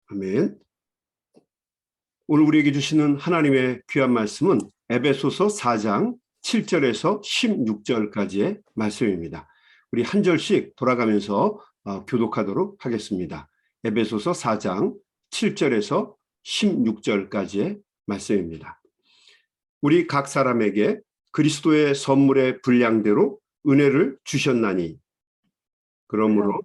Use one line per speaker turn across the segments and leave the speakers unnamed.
아멘. 오늘 우리에게 주시는 하나님의 귀한 말씀은 에베소서 4장 7절에서 16절까지의 말씀입니다. 우리 한 절씩 돌아가면서 교독하도록 하겠습니다. 에베소서 4장 7절에서 16절까지의 말씀입니다. 우리 각 사람에게 그리스도의 선물의 분량대로 은혜를 주셨나니 그러므로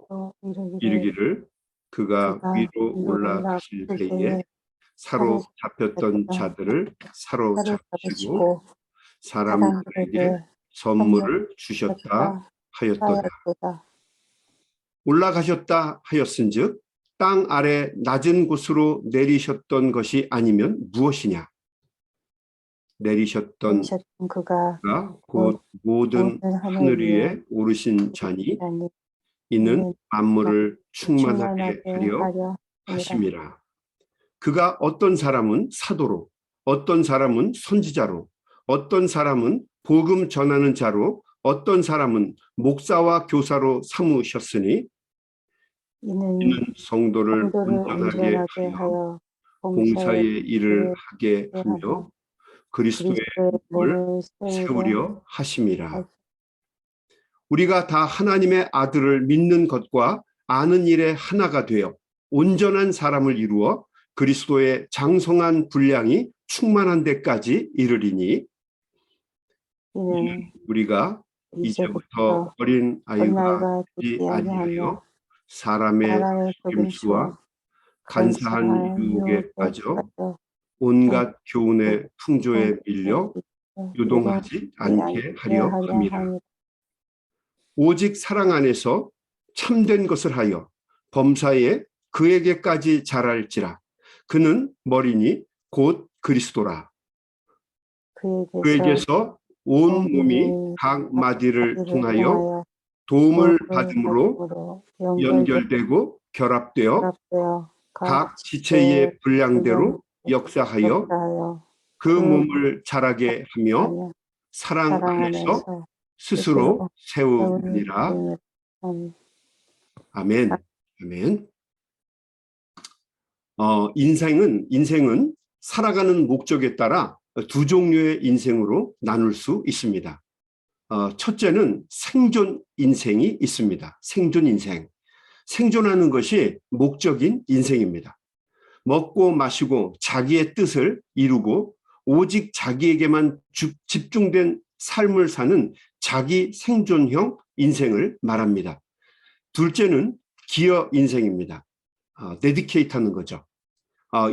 이르기를 그가 위로 올라가실 때에 사로잡혔던 자들을 사로잡으시고 사람들에게 선물을 주셨다 하였도다. 올라가셨다 하였은즉 땅 아래 낮은 곳으로 내리셨던 것이 아니면 무엇이냐? 내리셨던 그가 곧 모든 하늘 위에 오르신 자니 이는 만물을 충만하게 하려 하심이라. 그가 어떤 사람은 사도로, 어떤 사람은 선지자로, 어떤 사람은 복음 전하는 자로, 어떤 사람은 목사와 교사로 삼으셨으니 이는 성도를 온전하게 하여 봉사의 일을 하게 하며 그리스도의 몸을 세우려 하심이라. 우리가 다 하나님의 아들을 믿는 것과 아는 일에 하나가 되어 온전한 사람을 이루어 그리스도의 장성한 분량이 충만한 데까지 이르리니 우리가 이제부터 어린 아이가 되지 아니하여 사람의 속임수와 간사한 유혹에 빠져 온갖 교훈의 풍조에 밀려 요동하지 않게 하려 함이라. 오직 사랑 안에서 참된 것을 하여 범사에 그에게까지 자랄지라. 그는 머리니 곧 그리스도라. 그에게서 온 몸이 각 마디를 통하여 도움을 받음으로 연결되고 결합되어 각 지체의 분량대로 역사하여 그 몸을 자라게 하며 사랑 안에서 스스로 세우니라. 아멘. 아멘. 인생은 살아가는 목적에 따라 두 종류의 인생으로 나눌 수 있습니다. 첫째는 생존 인생이 있습니다. 생존 인생. 생존하는 것이 목적인 인생입니다. 먹고 마시고 자기의 뜻을 이루고 오직 자기에게만 집중된 삶을 사는 자기 생존형 인생을 말합니다. 둘째는 기여 인생입니다. 데디케이트 하는 거죠.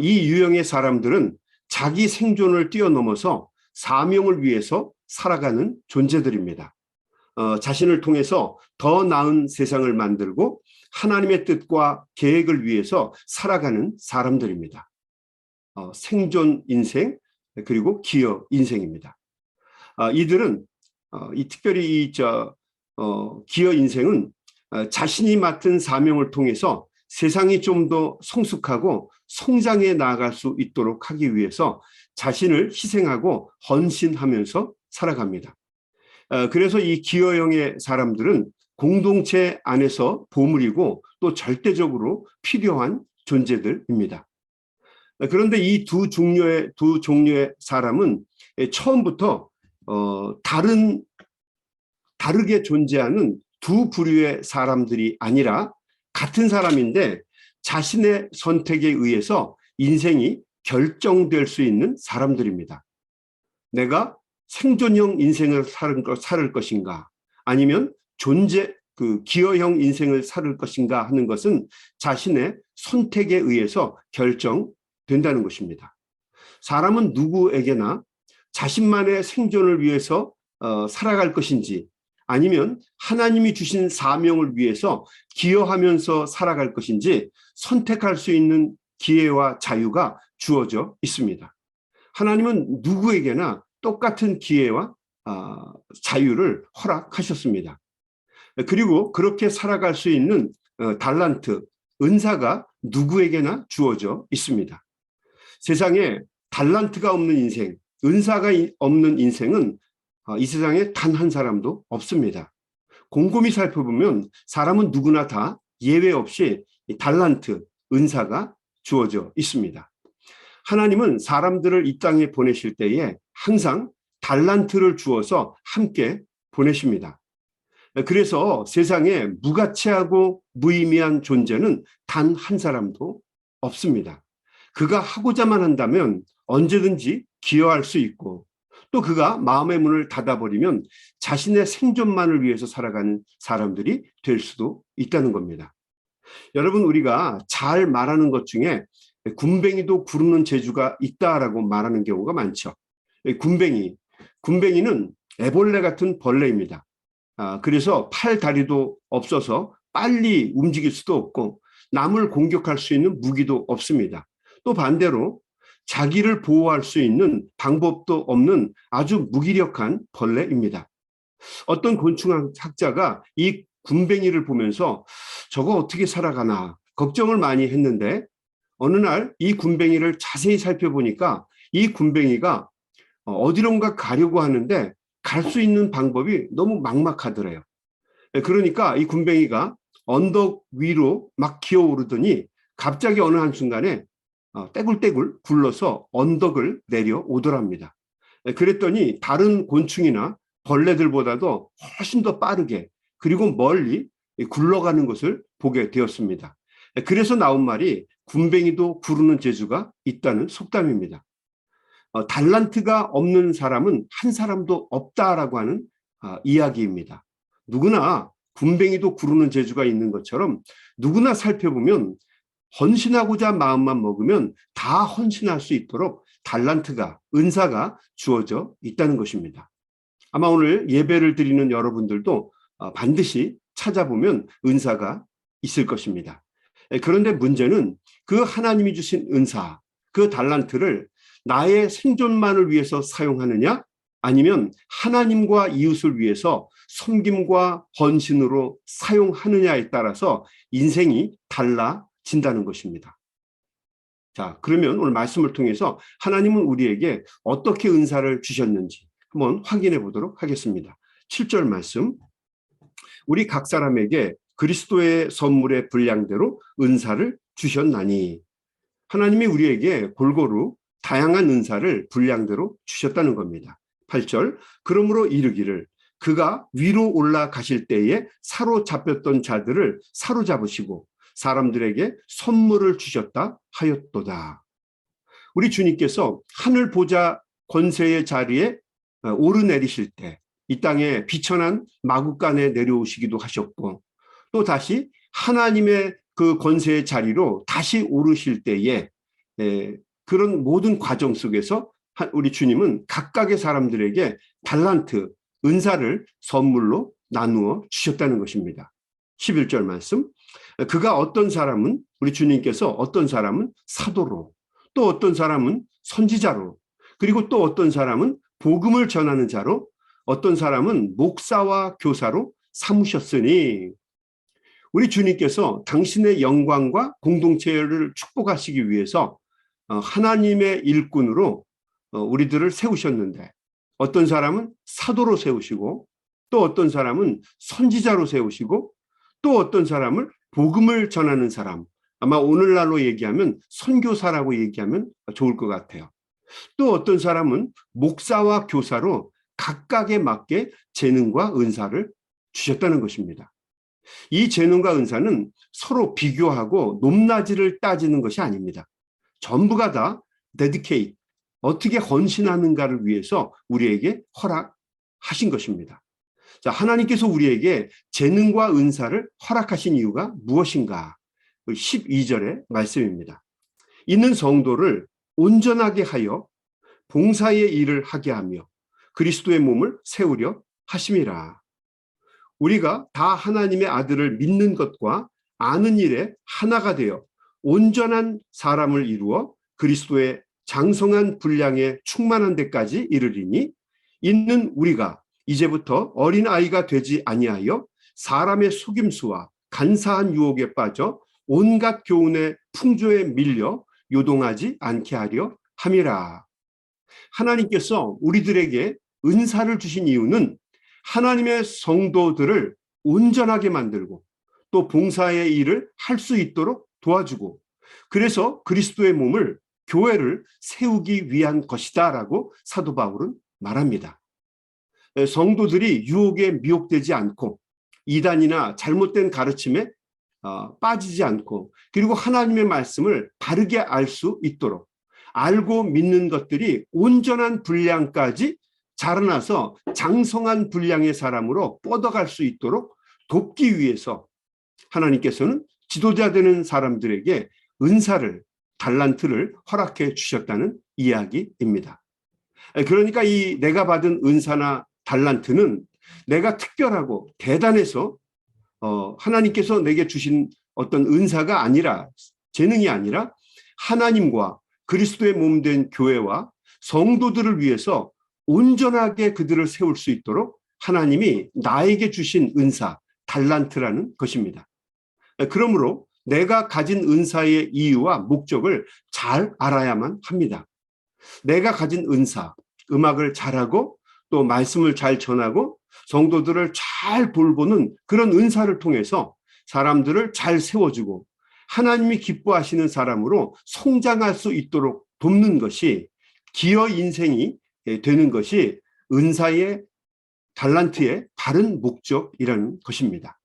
이 유형의 사람들은 자기 생존을 뛰어넘어서 사명을 위해서 살아가는 존재들입니다. 자신을 통해서 더 나은 세상을 만들고 하나님의 뜻과 계획을 위해서 살아가는 사람들입니다. 생존 인생 그리고 기여 인생입니다. 이들은 특별히 기여 인생은 자신이 맡은 사명을 통해서 세상이 좀 더 성숙하고 성장해 나아갈 수 있도록 하기 위해서 자신을 희생하고 헌신하면서 살아갑니다. 그래서 이 기여형의 사람들은 공동체 안에서 보물이고 또 절대적으로 필요한 존재들입니다. 그런데 이 두 종류의 사람은 처음부터 다르게 존재하는 두 부류의 사람들이 아니라 같은 사람인데 자신의 선택에 의해서 인생이 결정될 수 있는 사람들입니다. 내가 생존형 인생을 살 것인가 아니면 기여형 인생을 살 것인가 하는 것은 자신의 선택에 의해서 결정된다는 것입니다. 사람은 누구에게나 자신만의 생존을 위해서 살아갈 것인지 아니면 하나님이 주신 사명을 위해서 기여하면서 살아갈 것인지 선택할 수 있는 기회와 자유가 주어져 있습니다. 하나님은 누구에게나 똑같은 기회와 자유를 허락하셨습니다. 그리고 그렇게 살아갈 수 있는 달란트, 은사가 누구에게나 주어져 있습니다. 세상에 달란트가 없는 인생, 은사가 없는 인생은 이 세상에 단 한 사람도 없습니다. 곰곰이 살펴보면 사람은 누구나 다 예외 없이 달란트, 은사가 주어져 있습니다. 하나님은 사람들을 이 땅에 보내실 때에 항상 달란트를 주어서 함께 보내십니다. 그래서 세상에 무가치하고 무의미한 존재는 단 한 사람도 없습니다. 그가 하고자만 한다면 언제든지 기여할 수 있고, 또 그가 마음의 문을 닫아버리면 자신의 생존만을 위해서 살아가는 사람들이 될 수도 있다는 겁니다. 여러분, 우리가 잘 말하는 것 중에 군뱅이도 구르는 재주가 있다라고 말하는 경우가 많죠. 군뱅이는 애벌레 같은 벌레입니다. 그래서 팔, 다리도 없어서 빨리 움직일 수도 없고 남을 공격할 수 있는 무기도 없습니다. 또 반대로 자기를 보호할 수 있는 방법도 없는 아주 무기력한 벌레입니다. 어떤 곤충학자가 이 군뱅이를 보면서 저거 어떻게 살아가나 걱정을 많이 했는데, 어느 날 이 군뱅이를 자세히 살펴보니까 이 군뱅이가 어디론가 가려고 하는데 갈 수 있는 방법이 너무 막막하더래요. 그러니까 이 군뱅이가 언덕 위로 막 기어오르더니 갑자기 어느 한순간에 떼굴떼굴 굴러서 언덕을 내려오더랍니다. 그랬더니 다른 곤충이나 벌레들보다도 훨씬 더 빠르게 그리고 멀리 굴러가는 것을 보게 되었습니다. 그래서 나온 말이 군뱅이도 구르는 재주가 있다는 속담입니다. 달란트가 없는 사람은 한 사람도 없다라고 하는 이야기입니다. 누구나 군뱅이도 구르는 재주가 있는 것처럼 누구나 살펴보면 헌신하고자 마음만 먹으면 다 헌신할 수 있도록 달란트가, 은사가 주어져 있다는 것입니다. 아마 오늘 예배를 드리는 여러분들도 반드시 찾아보면 은사가 있을 것입니다. 그런데 문제는 그 하나님이 주신 은사, 그 달란트를 나의 생존만을 위해서 사용하느냐, 아니면 하나님과 이웃을 위해서 섬김과 헌신으로 사용하느냐에 따라서 인생이 달라진다는 것입니다. 자, 그러면 오늘 말씀을 통해서 하나님은 우리에게 어떻게 은사를 주셨는지 한번 확인해 보도록 하겠습니다. 7절 말씀. 우리 각 사람에게 그리스도의 선물의 분량대로 은사를 주셨나니. 하나님이 우리에게 골고루 다양한 은사를 분량대로 주셨다는 겁니다. 8절. 그러므로 이르기를 그가 위로 올라가실 때에 사로잡혔던 자들을 사로잡으시고 사람들에게 선물을 주셨다 하였도다. 우리 주님께서 하늘 보좌 권세의 자리에 오르내리실 때 이 땅에 비천한 마구간에 내려오시기도 하셨고, 또 다시 하나님의 그 권세의 자리로 다시 오르실 때에 그런 모든 과정 속에서 우리 주님은 각각의 사람들에게 달란트, 은사를 선물로 나누어 주셨다는 것입니다. 11절 말씀. 그가 어떤 사람은, 우리 주님께서 어떤 사람은 사도로, 또 어떤 사람은 선지자로, 그리고 또 어떤 사람은 복음을 전하는 자로, 어떤 사람은 목사와 교사로 삼으셨으니. 우리 주님께서 당신의 영광과 공동체를 축복하시기 위해서 하나님의 일꾼으로 우리들을 세우셨는데, 어떤 사람은 사도로 세우시고, 또 어떤 사람은 선지자로 세우시고, 또 어떤 사람을 복음을 전하는 사람, 아마 오늘날로 얘기하면 선교사라고 얘기하면 좋을 것 같아요. 또 어떤 사람은 목사와 교사로 각각에 맞게 재능과 은사를 주셨다는 것입니다. 이 재능과 은사는 서로 비교하고 높낮이를 따지는 것이 아닙니다. 전부가 다 dedicate, 어떻게 헌신하는가를 위해서 우리에게 허락하신 것입니다. 자, 하나님께서 우리에게 재능과 은사를 허락하신 이유가 무엇인가? 12절의 말씀입니다. 이는 성도를 온전하게 하여 봉사의 일을 하게 하며 그리스도의 몸을 세우려 하심이라. 우리가 다 하나님의 아들을 믿는 것과 아는 일에 하나가 되어 온전한 사람을 이루어 그리스도의 장성한 분량에 충만한 데까지 이르리니, 있는 우리가 이제부터 어린아이가 되지 아니하여 사람의 속임수와 간사한 유혹에 빠져 온갖 교훈의 풍조에 밀려 요동하지 않게 하려 함이라. 하나님께서 우리들에게 은사를 주신 이유는 하나님의 성도들을 온전하게 만들고 또 봉사의 일을 할 수 있도록 도와주고, 그래서 그리스도의 몸을, 교회를 세우기 위한 것이다라고 사도 바울은 말합니다. 성도들이 유혹에 미혹되지 않고 이단이나 잘못된 가르침에 빠지지 않고, 그리고 하나님의 말씀을 바르게 알 수 있도록, 알고 믿는 것들이 온전한 분량까지 자라나서 장성한 분량의 사람으로 뻗어갈 수 있도록 돕기 위해서 하나님께서는 지도자 되는 사람들에게 은사를, 달란트를 허락해 주셨다는 이야기입니다. 그러니까 이 내가 받은 은사나 달란트는 내가 특별하고 대단해서 하나님께서 내게 주신 어떤 은사가 아니라, 재능이 아니라 하나님과 그리스도의 몸 된 교회와 성도들을 위해서 온전하게 그들을 세울 수 있도록 하나님이 나에게 주신 은사, 달란트라는 것입니다. 그러므로 내가 가진 은사의 이유와 목적을 잘 알아야만 합니다. 내가 가진 은사, 음악을 잘하고 또 말씀을 잘 전하고 성도들을 잘 돌보는 그런 은사를 통해서 사람들을 잘 세워주고 하나님이 기뻐하시는 사람으로 성장할 수 있도록 돕는 것이, 기여 인생이 되는 것이 은사의, 달란트의 바른 목적이라는 것입니다.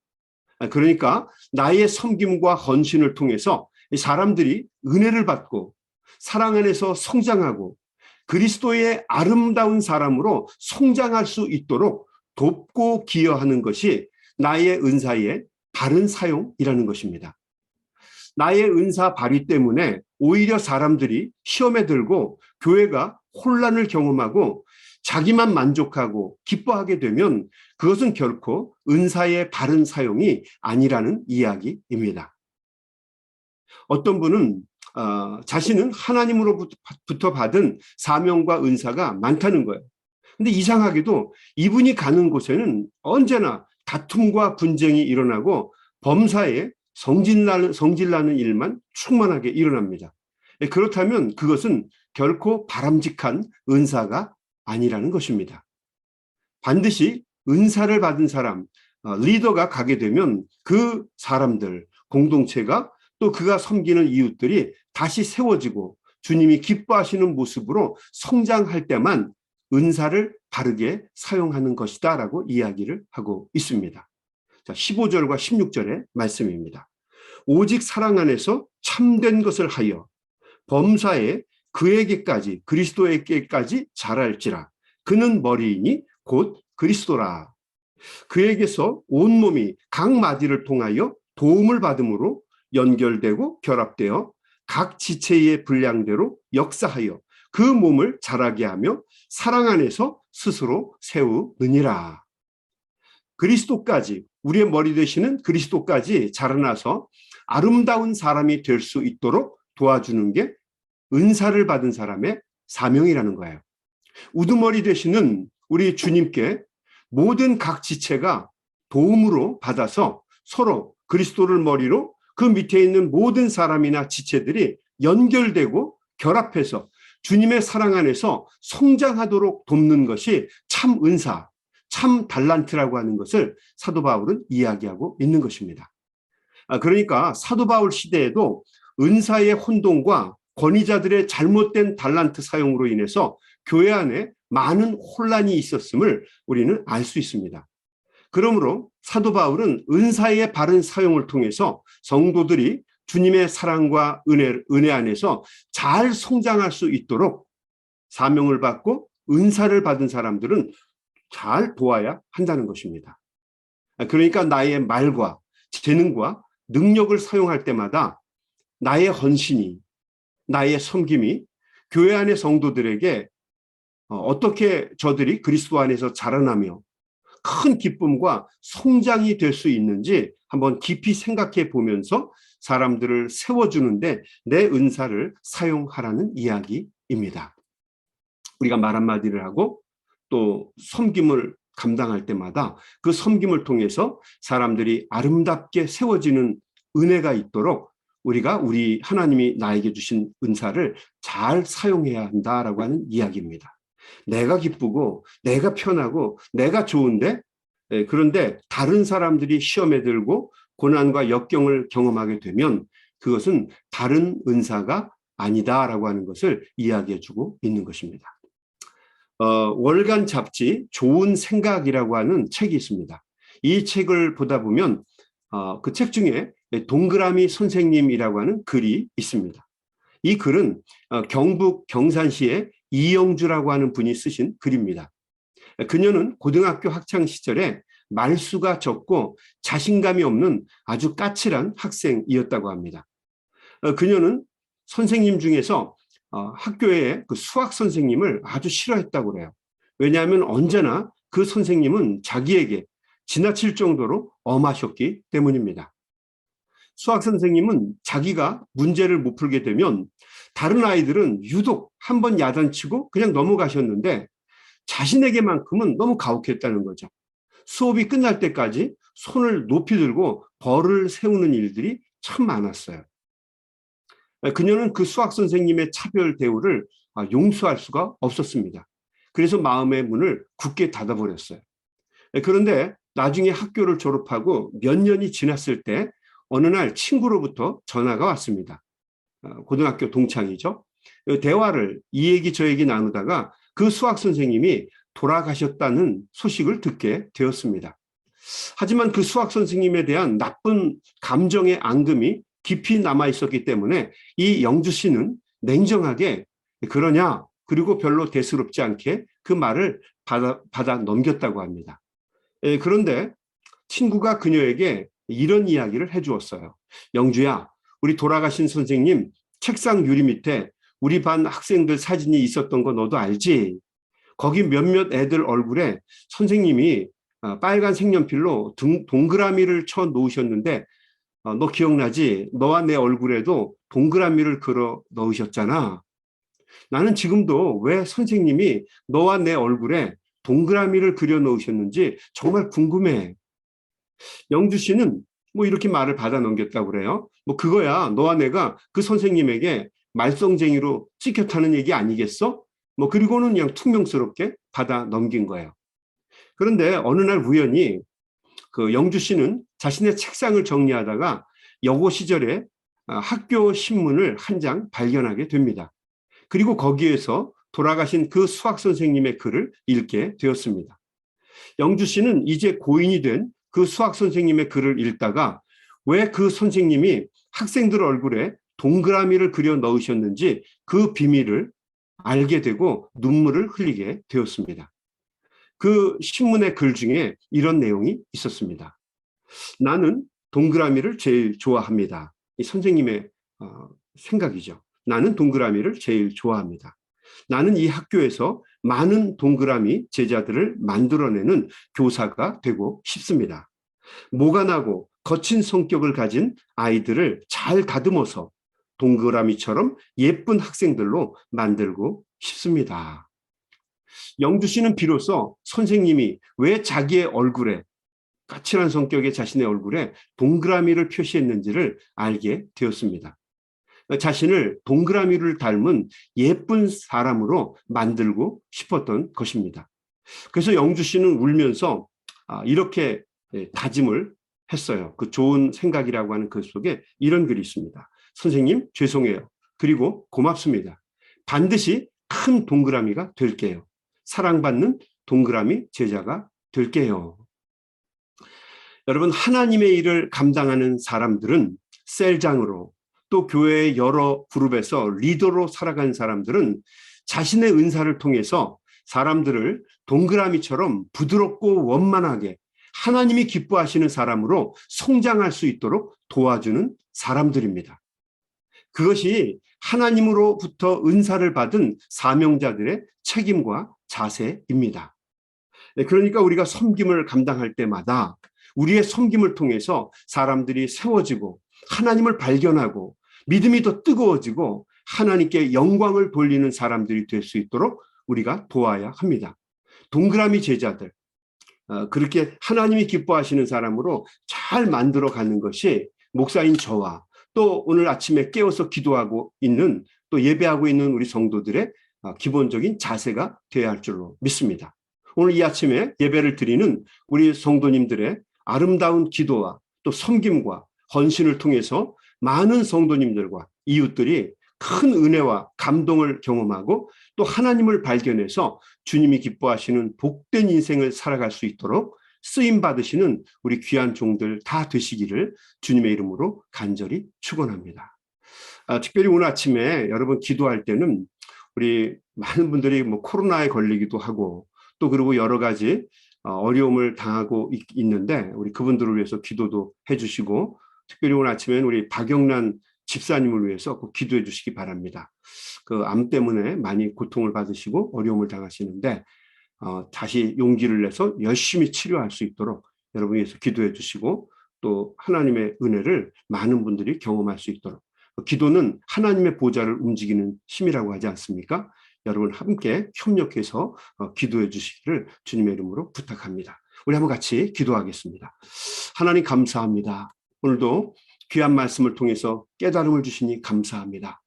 그러니까 나의 섬김과 헌신을 통해서 사람들이 은혜를 받고 사랑 안에서 성장하고 그리스도의 아름다운 사람으로 성장할 수 있도록 돕고 기여하는 것이 나의 은사의 바른 사용이라는 것입니다. 나의 은사 발휘 때문에 오히려 사람들이 시험에 들고 교회가 혼란을 경험하고 자기만 만족하고 기뻐하게 되면 그것은 결코 은사의 바른 사용이 아니라는 이야기입니다. 어떤 분은 자신은 하나님으로부터 받은 사명과 은사가 많다는 거예요. 근데 이상하게도 이분이 가는 곳에는 언제나 다툼과 분쟁이 일어나고 범사에 성질나는 일만 충만하게 일어납니다. 그렇다면 그것은 결코 바람직한 은사가 아니라는 것입니다. 반드시 은사를 받은 사람, 리더가 가게 되면 그 사람들, 공동체가 또 그가 섬기는 이웃들이 다시 세워지고 주님이 기뻐하시는 모습으로 성장할 때만 은사를 바르게 사용하는 것이다 라고 이야기를 하고 있습니다. 자, 15절과 16절의 말씀입니다. 오직 사랑 안에서 참된 것을 하여 범사에 그에게까지, 그리스도에게까지 자랄지라. 그는 머리이니 곧 그리스도라. 그에게서 온몸이 각 마디를 통하여 도움을 받음으로 연결되고 결합되어 각 지체의 분량대로 역사하여 그 몸을 자라게 하며 사랑 안에서 스스로 세우느니라. 그리스도까지, 우리의 머리 되시는 그리스도까지 자라나서 아름다운 사람이 될 수 있도록 도와주는 게 은사를 받은 사람의 사명이라는 거예요. 우두머리 되시는 우리 주님께 모든 각 지체가 도움으로 받아서 서로 그리스도를 머리로 그 밑에 있는 모든 사람이나 지체들이 연결되고 결합해서 주님의 사랑 안에서 성장하도록 돕는 것이 참 은사, 참 달란트라고 하는 것을 사도 바울은 이야기하고 있는 것입니다. 그러니까 사도 바울 시대에도 은사의 혼동과 권위자들의 잘못된 달란트 사용으로 인해서 교회 안에 많은 혼란이 있었음을 우리는 알 수 있습니다. 그러므로 사도 바울은 은사의 바른 사용을 통해서 성도들이 주님의 사랑과 은혜 안에서 잘 성장할 수 있도록 사명을 받고 은사를 받은 사람들은 잘 도와야 한다는 것입니다. 그러니까 나의 말과 재능과 능력을 사용할 때마다 나의 헌신이, 나의 섬김이 교회 안의 성도들에게 어떻게 저들이 그리스도 안에서 자라나며 큰 기쁨과 성장이 될 수 있는지 한번 깊이 생각해 보면서 사람들을 세워주는데 내 은사를 사용하라는 이야기입니다. 우리가 말 한마디를 하고 또 섬김을 감당할 때마다 그 섬김을 통해서 사람들이 아름답게 세워지는 은혜가 있도록 우리가 우리 하나님이 나에게 주신 은사를 잘 사용해야 한다라고 하는 이야기입니다. 내가 기쁘고 내가 편하고 내가 좋은데, 그런데 다른 사람들이 시험에 들고 고난과 역경을 경험하게 되면 그것은 다른 은사가 아니다라고 하는 것을 이야기해주고 있는 것입니다. 월간 잡지 좋은 생각이라고 하는 책이 있습니다. 이 책을 보다 보면 그 책 중에 동그라미 선생님이라고 하는 글이 있습니다. 이 글은 경북 경산시의 이영주라고 하는 분이 쓰신 글입니다. 그녀는 고등학교 학창 시절에 말수가 적고 자신감이 없는 아주 까칠한 학생이었다고 합니다. 그녀는 선생님 중에서 학교의 그 수학 선생님을 아주 싫어했다고 그래요. 왜냐하면 언제나 그 선생님은 자기에게 지나칠 정도로 엄하셨기 때문입니다. 수학 선생님은 자기가 문제를 못 풀게 되면 다른 아이들은 유독 한번 야단치고 그냥 넘어가셨는데 자신에게만큼은 너무 가혹했다는 거죠. 수업이 끝날 때까지 손을 높이 들고 벌을 세우는 일들이 참 많았어요. 그녀는 그 수학 선생님의 차별 대우를 용서할 수가 없었습니다. 그래서 마음의 문을 굳게 닫아버렸어요. 그런데 나중에 학교를 졸업하고 몇 년이 지났을 때 어느 날 친구로부터 전화가 왔습니다. 고등학교 동창이죠. 대화를 이 얘기 저 얘기 나누다가 그 수학 선생님이 돌아가셨다는 소식을 듣게 되었습니다. 하지만 그 수학 선생님에 대한 나쁜 감정의 앙금이 깊이 남아 있었기 때문에 이 영주 씨는 냉정하게 그러냐 그리고 별로 대수롭지 않게 그 말을 받아 넘겼다고 합니다. 그런데 친구가 그녀에게 이런 이야기를 해주었어요. 영주야, 우리 돌아가신 선생님 책상 유리 밑에 우리 반 학생들 사진이 있었던 거 너도 알지? 거기 몇몇 애들 얼굴에 선생님이 빨간 색연필로 동그라미를 쳐 놓으셨는데 너 기억나지? 너와 내 얼굴에도 동그라미를 그려 넣으셨잖아. 나는 지금도 왜 선생님이 너와 내 얼굴에 동그라미를 그려 넣으셨는지 정말 궁금해. 영주 씨는 뭐 이렇게 말을 받아 넘겼다고 그래요. 뭐 그거야 너와 내가 그 선생님에게 말썽쟁이로 찍혔다는 얘기 아니겠어? 뭐 그리고는 그냥 퉁명스럽게 받아 넘긴 거예요. 그런데 어느 날 우연히 그 영주 씨는 자신의 책상을 정리하다가 여고 시절에 학교 신문을 한 장 발견하게 됩니다. 그리고 거기에서 돌아가신 그 수학 선생님의 글을 읽게 되었습니다. 영주 씨는 이제 고인이 된 그 수학 선생님의 글을 읽다가 왜 그 선생님이 학생들 얼굴에 동그라미를 그려 넣으셨는지 그 비밀을 알게 되고 눈물을 흘리게 되었습니다. 그 신문의 글 중에 이런 내용이 있었습니다. 나는 동그라미를 제일 좋아합니다. 이 선생님의 생각이죠. 나는 동그라미를 제일 좋아합니다. 나는 이 학교에서 많은 동그라미 제자들을 만들어내는 교사가 되고 싶습니다. 모간하고 거친 성격을 가진 아이들을 잘 다듬어서 동그라미처럼 예쁜 학생들로 만들고 싶습니다. 영주 씨는 비로소 선생님이 왜 자기의 얼굴에 까칠한 성격의 자신의 얼굴에 동그라미를 표시했는지를 알게 되었습니다. 자신을 동그라미를 닮은 예쁜 사람으로 만들고 싶었던 것입니다. 그래서 영주 씨는 울면서 이렇게 다짐을 했어요. 그 좋은 생각이라고 하는 글 속에 이런 글이 있습니다. 선생님 죄송해요. 그리고 고맙습니다. 반드시 큰 동그라미가 될게요. 사랑받는 동그라미 제자가 될게요. 여러분, 하나님의 일을 감당하는 사람들은 셀장으로 또 교회의 여러 그룹에서 리더로 살아간 사람들은 자신의 은사를 통해서 사람들을 동그라미처럼 부드럽고 원만하게 하나님이 기뻐하시는 사람으로 성장할 수 있도록 도와주는 사람들입니다. 그것이 하나님으로부터 은사를 받은 사명자들의 책임과 자세입니다. 그러니까 우리가 섬김을 감당할 때마다 우리의 섬김을 통해서 사람들이 세워지고 하나님을 발견하고 믿음이 더 뜨거워지고 하나님께 영광을 돌리는 사람들이 될 수 있도록 우리가 도와야 합니다. 동그라미 제자들, 그렇게 하나님이 기뻐하시는 사람으로 잘 만들어가는 것이 목사인 저와 또 오늘 아침에 깨어서 기도하고 있는 또 예배하고 있는 우리 성도들의 기본적인 자세가 되어야 할 줄로 믿습니다. 오늘 이 아침에 예배를 드리는 우리 성도님들의 아름다운 기도와 또 섬김과 헌신을 통해서 많은 성도님들과 이웃들이 큰 은혜와 감동을 경험하고 또 하나님을 발견해서 주님이 기뻐하시는 복된 인생을 살아갈 수 있도록 쓰임 받으시는 우리 귀한 종들 다 되시기를 주님의 이름으로 간절히 축원합니다. 특별히 오늘 아침에 여러분 기도할 때는 우리 많은 분들이 뭐 코로나에 걸리기도 하고 또 그리고 여러 가지 어려움을 당하고 있는데 우리 그분들을 위해서 기도도 해주시고 특별히 오늘 아침에는 우리 박영란 집사님을 위해서 꼭 기도해 주시기 바랍니다. 그 암 때문에 많이 고통을 받으시고 어려움을 당하시는데 다시 용기를 내서 열심히 치료할 수 있도록 여러분 위해서 기도해 주시고 또 하나님의 은혜를 많은 분들이 경험할 수 있도록 기도는 하나님의 보좌를 움직이는 힘이라고 하지 않습니까? 여러분 함께 협력해서 기도해 주시기를 주님의 이름으로 부탁합니다. 우리 한번 같이 기도하겠습니다. 하나님 감사합니다. 오늘도 귀한 말씀을 통해서 깨달음을 주시니 감사합니다.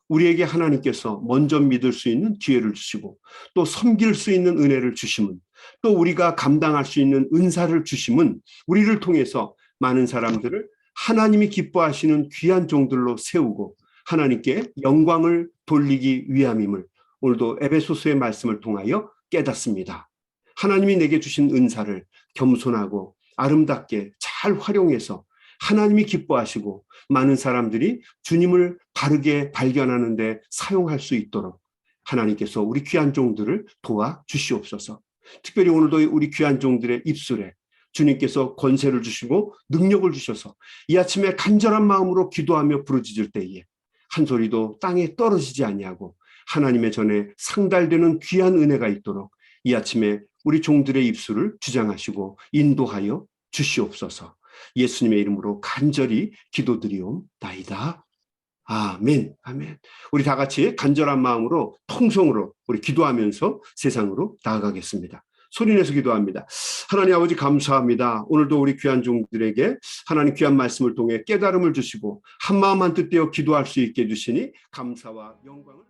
우리에게 하나님께서 먼저 믿을 수 있는 기회를 주시고 또 섬길 수 있는 은혜를 주심은 또 우리가 감당할 수 있는 은사를 주심은 우리를 통해서 많은 사람들을 하나님이 기뻐하시는 귀한 종들로 세우고 하나님께 영광을 돌리기 위함임을 오늘도 에베소서의 말씀을 통하여 깨닫습니다. 하나님이 내게 주신 은사를 겸손하고 아름답게 잘 활용해서 하나님이 기뻐하시고 많은 사람들이 주님을 바르게 발견하는 데 사용할 수 있도록 하나님께서 우리 귀한 종들을 도와주시옵소서. 특별히 오늘도 우리 귀한 종들의 입술에 주님께서 권세를 주시고 능력을 주셔서 이 아침에 간절한 마음으로 기도하며 부르짖을 때에 한 소리도 땅에 떨어지지 아니하고 하나님의 전에 상달되는 귀한 은혜가 있도록 이 아침에 우리 종들의 입술을 주장하시고 인도하여 주시옵소서. 예수님의 이름으로 간절히 기도드리옵나이다. 아멘, 아멘. 우리 다 같이 간절한 마음으로 통성으로 우리 기도하면서 세상으로 나아가겠습니다. 소리내서 기도합니다. 하나님 아버지 감사합니다. 오늘도 우리 귀한 종들에게 하나님 귀한 말씀을 통해 깨달음을 주시고 한마음 한뜻 되어 기도할 수 있게 해주시니 감사와 영광을